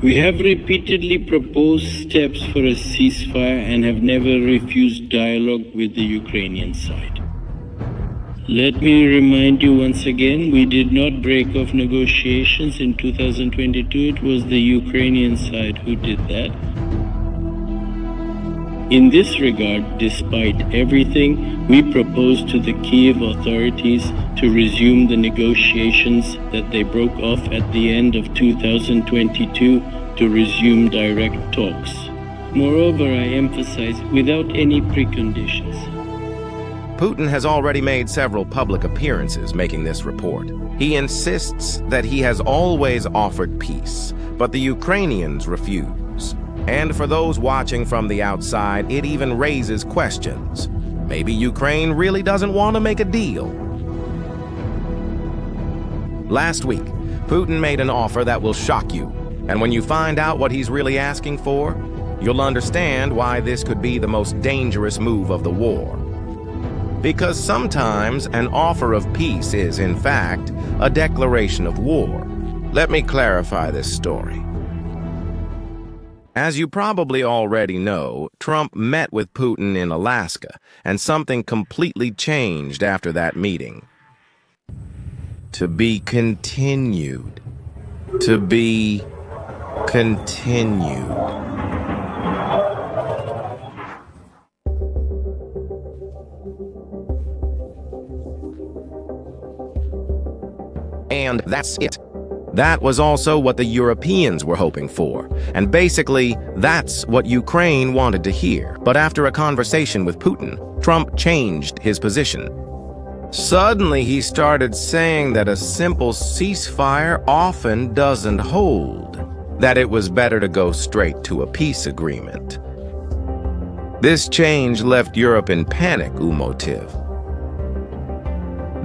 We have repeatedly proposed steps for a ceasefire and have never refused dialogue with the Ukrainian side. Let me remind you once again, we did not break off negotiations in 2022. It was the Ukrainian side who did that. In this regard, despite everything, we propose to the Kyiv authorities to resume the negotiations that they broke off at the end of 2022 to resume direct talks. Moreover, I emphasize, without any preconditions. Putin has already made several public appearances making this report. He insists that he has always offered peace, but the Ukrainians refuse. And for those watching from the outside, it even raises questions. Maybe Ukraine really doesn't want to make a deal. Last week, Putin made an offer that will shock you. And when you find out what he's really asking for, you'll understand why this could be the most dangerous move of the war. Because sometimes an offer of peace is, in fact, a declaration of war. Let me clarify this story. As you probably already know, Trump met with Putin in Alaska, and something completely changed after that meeting. To be continued. To be continued. And that's it. That was also what the Europeans were hoping for. And basically, that's what Ukraine wanted to hear. But after a conversation with Putin, Trump changed his position. Suddenly, he started saying that a simple ceasefire often doesn't hold, that it was better to go straight to a peace agreement. This change left Europe in panic, Umotiv.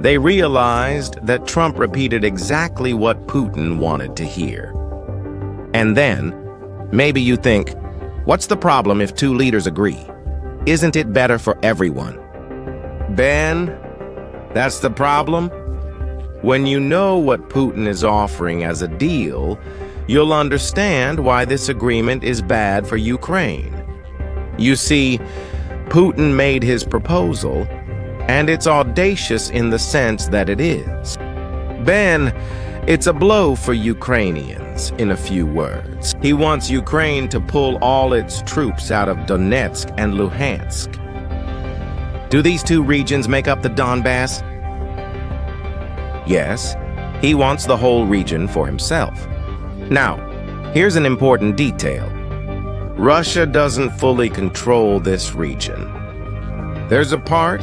They realized that Trump repeated exactly what Putin wanted to hear. And then, maybe you think, what's the problem if two leaders agree? Isn't it better for everyone? Ben, that's the problem. When you know what Putin is offering as a deal, you'll understand why this agreement is bad for Ukraine. You see, Putin made his proposal, and it's audacious in the sense that it is. Ben, it's a blow for Ukrainians, in a few words. He wants Ukraine to pull all its troops out of Donetsk and Luhansk. Do these two regions make up the Donbass? Yes, he wants the whole region for himself. Now, here's an important detail. Russia doesn't fully control this region. There's a part,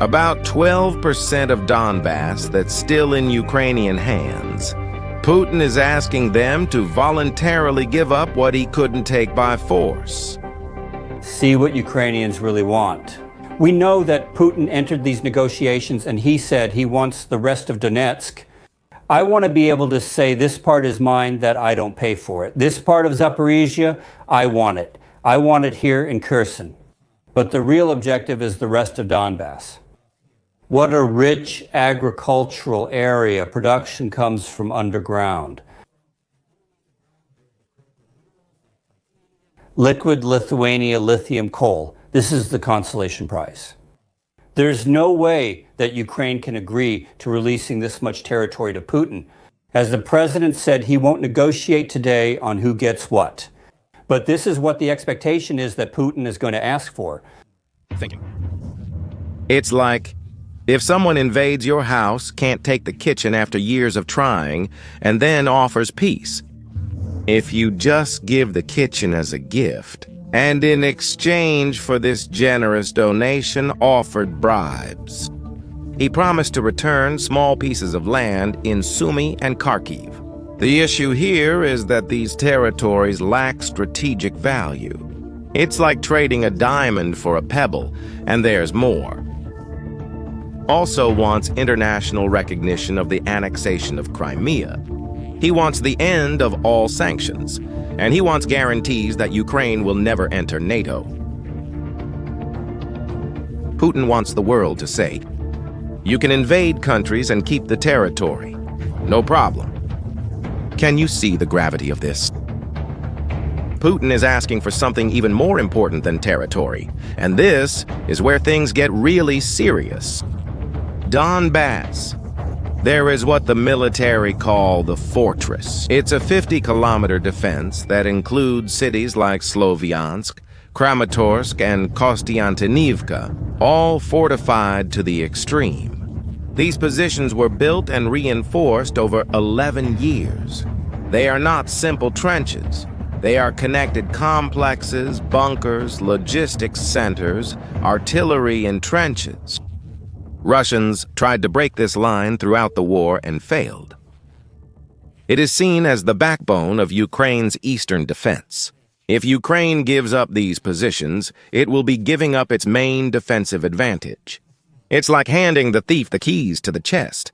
about 12% of Donbass, that's still in Ukrainian hands. Putin is asking them to voluntarily give up what he couldn't take by force. See what Ukrainians really want. We know that Putin entered these negotiations and he said he wants the rest of Donetsk. I want to be able to say this part is mine, that I don't pay for it. This part of Zaporizhia, I want it. I want it here in Kherson. But the real objective is the rest of Donbass. What a rich agricultural area. Production comes from underground. Liquid Lithuania lithium coal. This is the consolation prize. There's no way that Ukraine can agree to releasing this much territory to Putin. As the president said, he won't negotiate today on who gets what. But this is what the expectation is that Putin is going to ask for. It's like, if someone invades your house, can't take the kitchen after years of trying, and then offers peace. If you just give the kitchen as a gift, and in exchange for this generous donation offered bribes. He promised to return small pieces of land in Sumy and Kharkiv. The issue here is that these territories lack strategic value. It's like trading a diamond for a pebble, and there's more. Also wants international recognition of the annexation of Crimea. He wants the end of all sanctions, and he wants guarantees that Ukraine will never enter NATO. Putin wants the world to say, you can invade countries and keep the territory. No problem. Can you see the gravity of this? Putin is asking for something even more important than territory. And this is where things get really serious. Donbass. There is what the military call the fortress. It's a 50-kilometer defense that includes cities like Sloviansk, Kramatorsk, and Kostiantynivka, all fortified to the extreme. These positions were built and reinforced over 11 years. They are not simple trenches. They are connected complexes, bunkers, logistics centers, artillery, and trenches. Russians tried to break this line throughout the war and failed. It is seen as the backbone of Ukraine's eastern defense. If Ukraine gives up these positions, it will be giving up its main defensive advantage. It's like handing the thief the keys to the chest.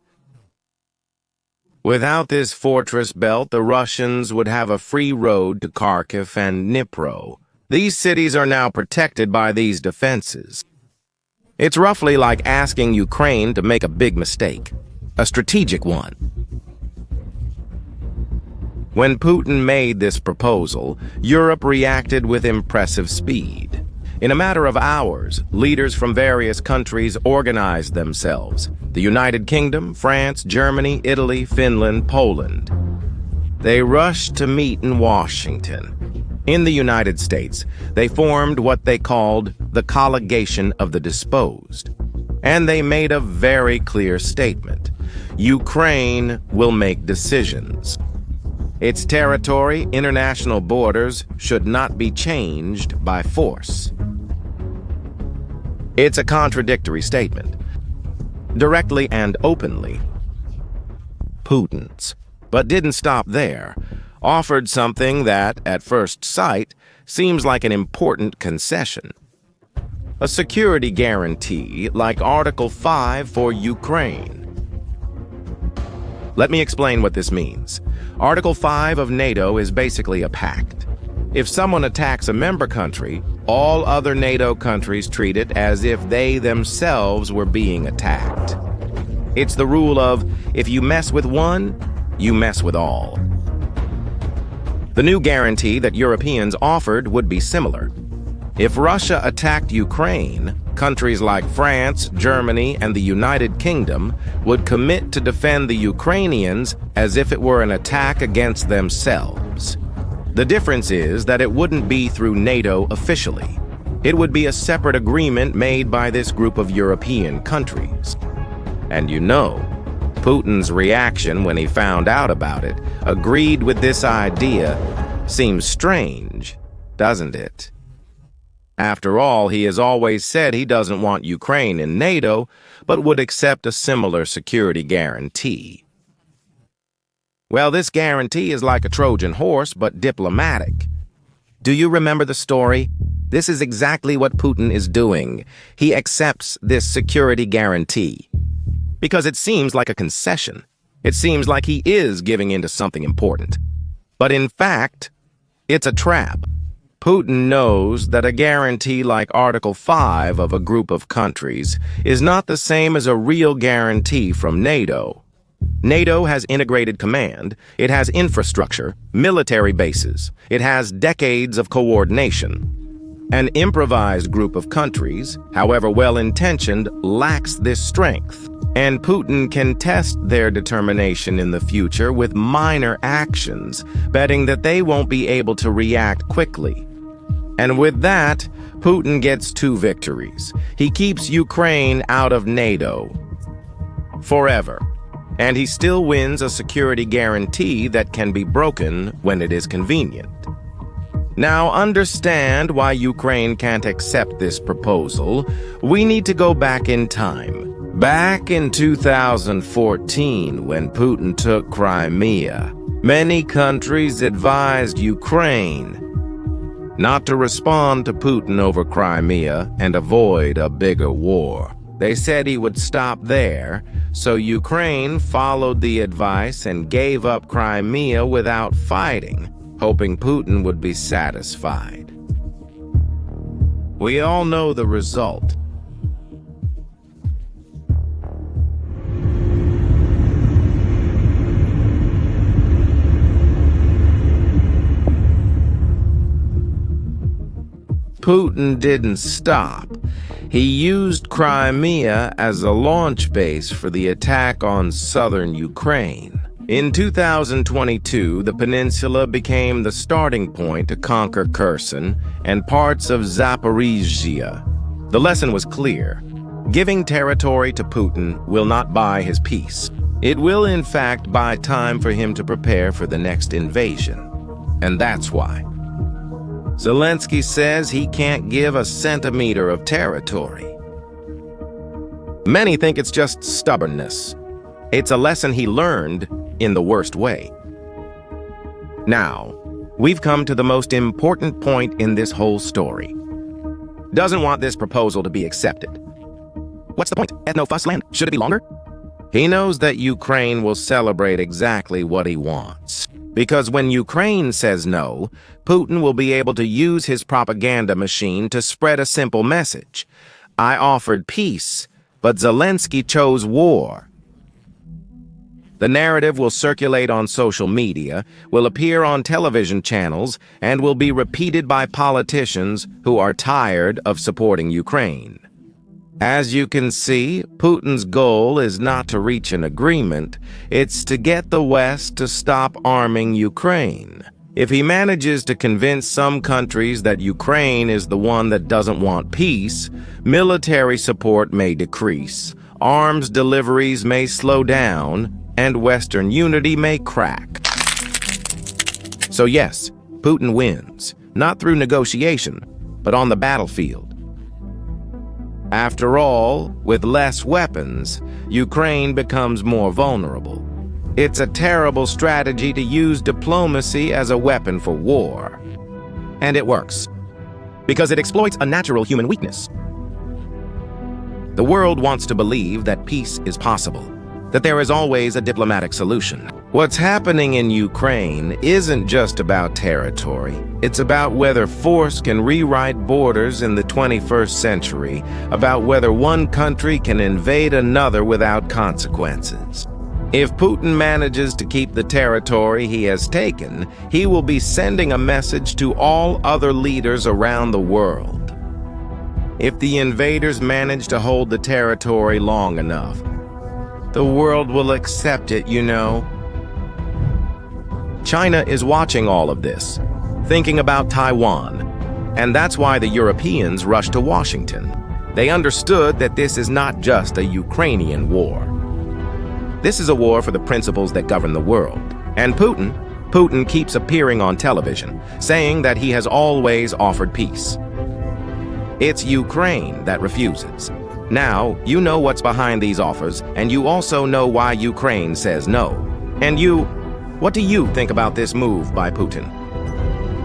Without this fortress belt, the Russians would have a free road to Kharkiv and Dnipro. These cities are now protected by these defenses. It's roughly like asking Ukraine to make a big mistake, a strategic one. When Putin made this proposal, Europe reacted with impressive speed. In a matter of hours, leaders from various countries organized themselves: the United Kingdom, France, Germany, Italy, Finland, Poland. They rushed to meet in Washington. In the United States, they formed what they called the Collegation of the Disposed. And they made a very clear statement: Ukraine will make decisions. Its territory, international borders, should not be changed by force. It's a contradictory statement, directly and openly. Putin's, but didn't stop there. Offered something that, at first sight, seems like an important concession. A security guarantee like Article 5 for Ukraine. Let me explain what this means. Article 5 of NATO is basically a pact. If someone attacks a member country, all other NATO countries treat it as if they themselves were being attacked. It's the rule of, if you mess with one, you mess with all. The new guarantee that Europeans offered would be similar. If Russia attacked Ukraine, countries like France, Germany, and the United Kingdom would commit to defend the Ukrainians as if it were an attack against themselves. The difference is that it wouldn't be through NATO officially. It would be a separate agreement made by this group of European countries. And you know, Putin's reaction when he found out about it, agreed with this idea, seems strange, doesn't it? After all, he has always said he doesn't want Ukraine in NATO, but would accept a similar security guarantee. Well, this guarantee is like a Trojan horse, but diplomatic. Do you remember the story? This is exactly what Putin is doing. He accepts this security guarantee. Because it seems like a concession. It seems like he is giving in to something important. But in fact, it's a trap. Putin knows that a guarantee like Article 5 of a group of countries is not the same as a real guarantee from NATO. NATO has integrated command, it has infrastructure, military bases, it has decades of coordination. An improvised group of countries, however well-intentioned, lacks this strength, and Putin can test their determination in the future with minor actions, betting that they won't be able to react quickly. And with that, Putin gets two victories. He keeps Ukraine out of NATO forever, and he still wins a security guarantee that can be broken when it is convenient. Now, understand why Ukraine can't accept this proposal. We need to go back in time. Back in 2014, when Putin took Crimea, many countries advised Ukraine not to respond to Putin over Crimea and avoid a bigger war. They said he would stop there, so Ukraine followed the advice and gave up Crimea without fighting, hoping Putin would be satisfied. We all know the result. Putin didn't stop. He used Crimea as a launch base for the attack on southern Ukraine. In 2022, the peninsula became the starting point to conquer Kherson and parts of Zaporizhzhia. The lesson was clear. Giving territory to Putin will not buy his peace. It will, in fact, buy time for him to prepare for the next invasion. And that's why Zelensky says he can't give a centimeter of territory. Many think it's just stubbornness. It's a lesson he learned in the worst way. Now, we've come to the most important point in this whole story. Doesn't want this proposal to be accepted. What's the point? Ethno-fuss land? Should it be longer? He knows that Ukraine will celebrate exactly what he wants. Because when Ukraine says no, Putin will be able to use his propaganda machine to spread a simple message. I offered peace, but Zelensky chose war. The narrative will circulate on social media, will appear on television channels, and will be repeated by politicians who are tired of supporting Ukraine. As you can see, Putin's goal is not to reach an agreement, it's to get the West to stop arming Ukraine. If he manages to convince some countries that Ukraine is the one that doesn't want peace, military support may decrease, arms deliveries may slow down, and Western unity may crack. So yes, Putin wins, not through negotiation, but on the battlefield. After all, with less weapons, Ukraine becomes more vulnerable. It's a terrible strategy to use diplomacy as a weapon for war. And it works, because it exploits a natural human weakness. The world wants to believe that peace is possible, that there is always a diplomatic solution. What's happening in Ukraine isn't just about territory. It's about whether force can rewrite borders in the 21st century, about whether one country can invade another without consequences. If Putin manages to keep the territory he has taken, he will be sending a message to all other leaders around the world. If the invaders manage to hold the territory long enough, the world will accept it, you know. China is watching all of this, thinking about Taiwan, and that's why the Europeans rushed to Washington. They understood that this is not just a Ukrainian war. This is a war for the principles that govern the world. And Putin keeps appearing on television, saying that he has always offered peace. It's Ukraine that refuses. Now, you know what's behind these offers, and you also know why Ukraine says no. And what do you think about this move by Putin?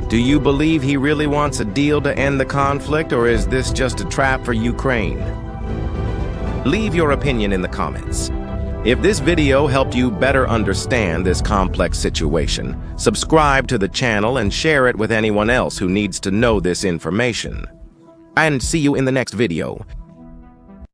Do you believe he really wants a deal to end the conflict, or is this just a trap for Ukraine? Leave your opinion in the comments. If this video helped you better understand this complex situation, subscribe to the channel and share it with anyone else who needs to know this information. And see you in the next video.